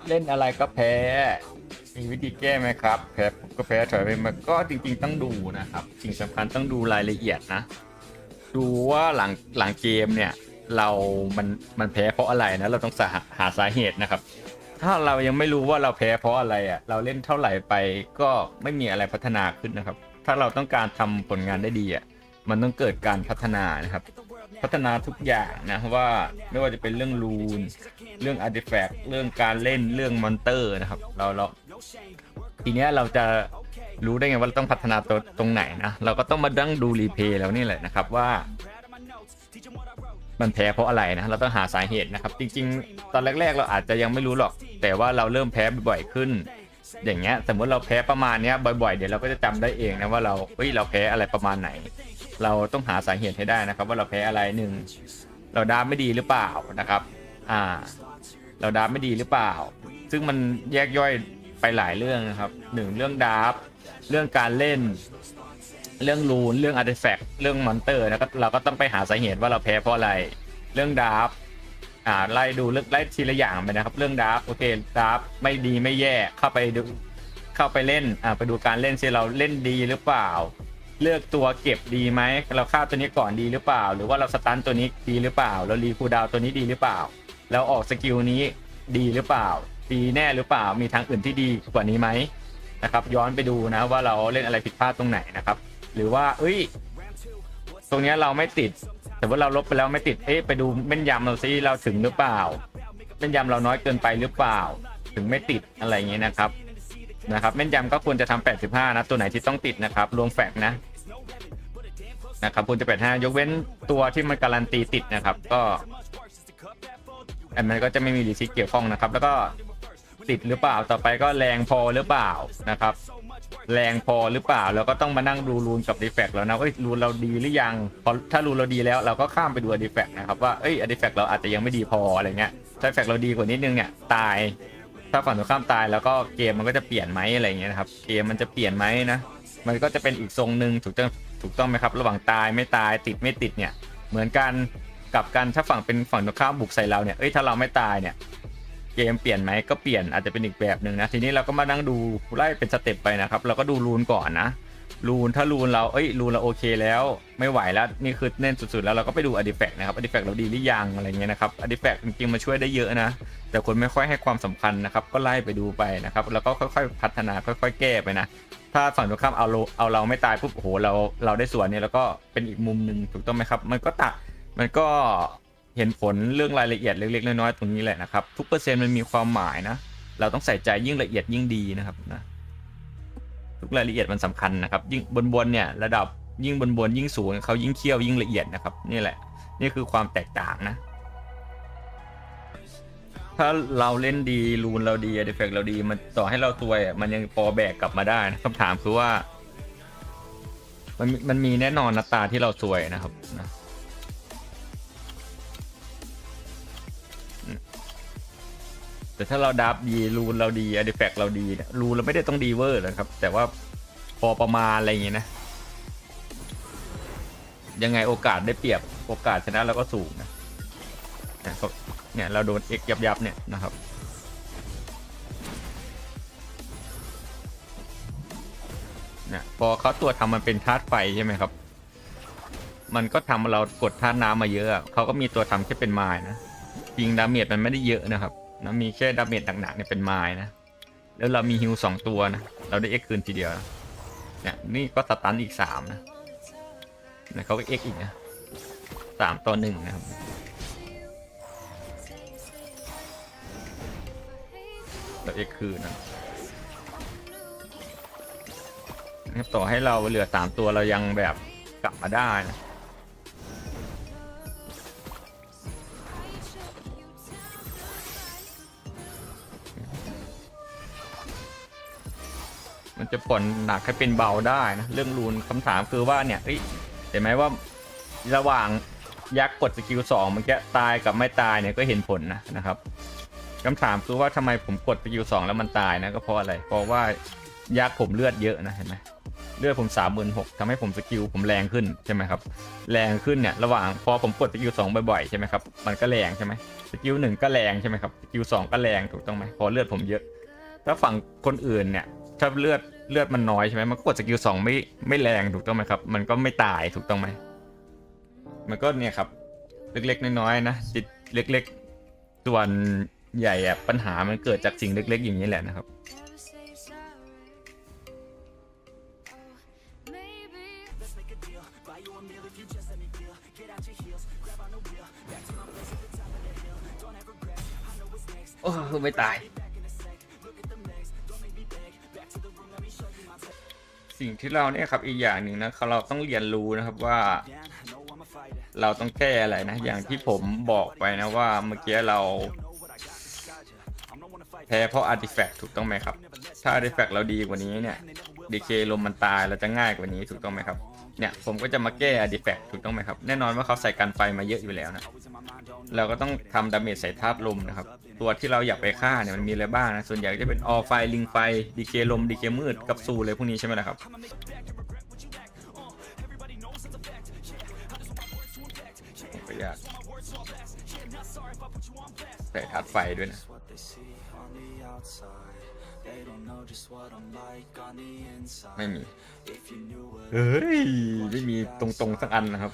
เล่นอะไรก็แพ้มีวิธีแก้ไหมครับแพ้ปุ๊บก็แพ้ถอยไปมันก็จริงๆต้องดูนะครับสิ่งสำคัญต้องดูรายละเอียดนะดูว่าหลังเกมเนี่ยเรามันแพ้เพราะอะไรนะเราต้องหาสาเหตุนะครับถ้าเรายังไม่รู้ว่าเราแพ้เพราะอะไรอ่ะเราเล่นเท่าไหร่ไปก็ไม่มีอะไรพัฒนาขึ้นนะครับถ้าเราต้องการทำผลงานได้ดีอ่ะมันต้องเกิดการพัฒนานะครับพัฒนาทุกอย่างนะว่าไม่ว่าจะเป็นเรื่องรูนเรื่องอาร์ติแฟกต์เรื่องการเล่นเรื่องมอนเตอร์นะครับเราทีเนี้ยเราจะรู้ได้ไงว่าเราต้องพัฒนาตัวตรงไหนนะเราก็ต้องมาดั้งดูรีเพย์แล้วนี่แหละนะครับว่ามันแพ้เพราะอะไรนะเราต้องหาสาเหตุนะครับจริงๆตอนแรกๆเราอาจจะยังไม่รู้หรอกแต่ว่าเราเริ่มแพ้บ่อยขึ้นอย่างเงี้ยสมมติเราแพ้ประมาณเนี้ยบ่อยๆเดี๋ยวเราก็จะจำได้เองนะว่าเราแพ้อะไรประมาณไหนเราต้องหาสาเหตุให้ได้นะครับว่าเราแพ้อะไรหนึ่งเราดาไม่ดีหรือเปล่านะครับเราดาไม่ดีหรือเปล่าซึ่งมันแยกย่อยไปหลายเรื่องนะครับหนึ่งเรื่องดาฟเรื่องการเล่นเรื่องรูนเรื่องอาร์ติแฟกต์เรื่องมอนเตอร์นะเราก็ต้องไปหาสาเหตุว่าเราแพ้เพราะอะไรเรื่องดาฟไล่ดูไล่ทีละอย่างไปนะครับเรื่องดาฟโอเคดาฟไม่ดีไม่แย่เข้าไปดูเข้าไปเล่นไปดูการเล่นซิเราเล่นดีหรือเปล่าเลือกตัวเก็บดีไหมเราฆ่าตัวนี้ก่อนดีหรือเปล่าหรือว่าเราสตันตัวนี้ดีหรือเปล่าเรารีคูลดาวน์ตัวนี้ดีหรือเปล่าแล้วออกสกิลนี้ดีหรือเปล่าดีแน่หรือเปล่ามีทางอื่นที่ดีกว่านี้ไหมนะครับย้อนไปดูนะว่าเราเล่นอะไรผิดพลาดตรงไหนนะครับหรือว่าตรงนี้เราไม่ติดแต่ว่าเราลบไปแล้วไม่ติดไปดูแม่นยำเราซิเราถึงหรือเปล่าแม่นยำเราน้อยเกินไปหรือเปล่าถึงไม่ติดอะไรอย่างเงี้ยนะครับแม่นยำก็ควรจะทำ85นะตัวไหนที่ต้องติดนะครับรวมแฟกนะครับควรจะ85ยกเว้นตัวที่มันการันตีติดนะครับก็อันนั้นก็จะไม่มีรีซิกเกี่ยวข้องนะครับแล้วก็ติดหรือเปล่าต่อไปก็แรงพอหรือเปล่านะครับแรงพอหรือเปล่าเราก็ต้องมานั่งดูรูนกับดีแฟกต์แล้วนะรูนเราดีหรือยังพอถ้ารูนเราดีแล้วเราก็ข้ามไปดูดีแฟกต์นะครับว่าดีแฟกต์เราอาจจะยังไม่ดีพออะไรเงี้ยถ้าแฟกต์เราดีกว่านิดนึงเนี่ยตายถ้าฝั่งตรงข้ามตายแล้วก็เกมมันก็จะเปลี่ยนไหมอะไรเงี้ยนะครับเกมมันจะเปลี่ยนไหมนะมันก็จะเป็นอีกทรงหนึ่งถูกต้องไหมครับระหว่างตายไม่ตายติดไม่ติดเนี่ยเหมือนกันกับกันถ้าฝั่งเป็นฝั่งตรงข้ามบุกใส่เราเนี่ยถ้าเราไม่ตายเนี่ยเกมเปลี่ยนไหมก็เปลี่ยนอาจจะเป็นอีกแบบหนึ่งนะทีนี้เราก็มานั่งดูไล่เป็นสเต็ปไปนะครับเราก็ดูรูนก่อนนะรูนถ้ารูนเรารูนเราโอเคแล้วไม่ไหวแล้วนี่คือเน้นสุดๆแล้วเราก็ไปดูอาร์ติแฟกต์นะครับอาร์ติแฟกต์เราดีหรือยังอะไรเงี้ยนะครับอาร์ติแฟกต์จริงๆมาช่วยได้เยอะนะแต่คนไม่ค่อยให้ความสำคัญนะครับก็ไล่ไปดูไปนะครับแล้วก็ค่อยๆพัฒนาค่อยๆแก้ไปนะถ้าฝั่งตรงข้ามเอาเราไม่ตายปุ๊บโอ้โหเราได้ส่วนเนี่ยแล้วก็เป็นอีกมุมหนึ่งถูกต้องไหมครับมันก็เห็นผลเรื่องรายละเอียดเล็กๆน้อยๆตรงนี้แหละนะครับทุกเปอร์เซ็นต์มันมีความหมายนะเราต้องใส่ใจยิ่งละเอียดยิ่งดีนะครับนะทุกรายละเอียดมันสำคัญนะครับยิ่งบนเนี่ยระดับยิ่งบนยิ่งสูงเขายิ่งเคี่ยวยิ่งละเอียดนะครับนี่แหละนี่คือความแตกต่างนะถ้าเราเล่นดีรูนเราดีอาร์ติแฟกต์เราดีมันต่อให้เราตัวมันยังพอแบกกลับมาได้นะคำถามคือว่ามันมีแน่นอนนะตาที่เราซวยนะครับนะแต่ถ้าเราดับดีรูนเราดีอาร์ติแฟกต์เราดีรูนเราไม่ได้ต้องดีเวอร์นะครับแต่ว่าพอประมาณอะไรอย่างเงี้ยนะยังไงโอกาสได้เปรียบโอกาสชนะเราก็สูงนะเนี่ยเราโดนเอ็กยับเนี่ยนะครับเนี่ยพอเขาตัวทำมันเป็นธาตุไฟใช่ไหมครับมันก็ทำเรากดธาตุน้ำมาเยอะเขาก็มีตัวทำแค่เป็นไม้นะจริงดาเมจมันไม่ได้เยอะนะครับนะมีแค่ดาเมจหนักๆเนี่ยเป็นไม้นะแล้วเรามีฮิว2ตัวนะเราได้เอ็กคืนทีเดียวเนี่ยนี่ก็สตันอีก3นะเขาก็เอ็กอีกนะ3 ต่อ 1นะครับเราเอ็กคืนนะต่อให้เราเหลือ3ตัวเรายังแบบกลับมาได้นะมันจะผ่อนหนักให้เป็นเบาได้นะเรื่องรูนคำถามคือว่าเนี่ยเห็นไหมว่าระหว่างยักษ์กดสกิล2มันแค่ตายกับไม่ตายเนี่ยก็เห็นผลนะครับคำถามคือว่าทำไมผมกดสกิล2แล้วมันตายนะก็เพราะอะไรเพราะว่ายักษ์ผมเลือดเยอะนะเห็นไหม เลือดผม36,000ทำให้ผมสกิลผมแรงขึ้นใช่ไหมครับแรงขึ้นเนี่ยระหว่างพอผมกดสกิล2บ่อยๆใช่ไหมครับมันก็แรงใช่ไหมสกิล1ก็แรงใช่ไหมครับสกิล2ก็แรงถูกต้องไหมพอเลือดผมเยอะถ้าฝั่งคนอื่นเนี่ยถ้าเลือดมันน้อยใช่ไหมมันกดสกิล2ไม่แรงถูกต้องไหมครับมันก็ไม่ตายถูกต้องไหมมันก็เนี่ยครับเล็กๆน้อยๆนะจิตเล็กๆส่วนใหญ่อะปัญหามันเกิดจากสิ่งเล็กๆอย่างนี้แหละนะครับโอ้ไม่ตายสิ่งที่เราเนี่ยครับอีกอย่างหนึ่งนะเราต้องเรียนรู้นะครับว่าเราต้องแก้อะไรนะอย่างที่ผมบอกไปนะว่าเมื่อกี้เราแพ้เพราะอาร์ติแฟกต์ถูกต้องไหมครับถ้าอาร์ติแฟกต์เราดีกว่านี้เนี่ยดีเคลมมันตายเราจะง่ายกว่านี้ถูกต้องไหมครับเนี่ยผมก็จะมาแก้อาร์ติแฟกต์ถูกต้องไหมครับแน่นอนว่าเขาใส่กันไฟมาเยอะอยู่แล้วนะเราก็ต้องทำดาเมจใส่ธาตุลมนะครับตัวที่เราอยากไปฆ่าเนี่ยมันมีอะไรบ้างนะส่วนใหญ่จะเป็นออไฟลิงไฟดีเคลมดีเคมืดกับซูเลยพวกนี้ใช่ไหมล่ะครับผมก็อยากใส่ธาตุไฟด้วยนะไม่มีเฮ้ยไม่มีตรงๆสักอันนะครับ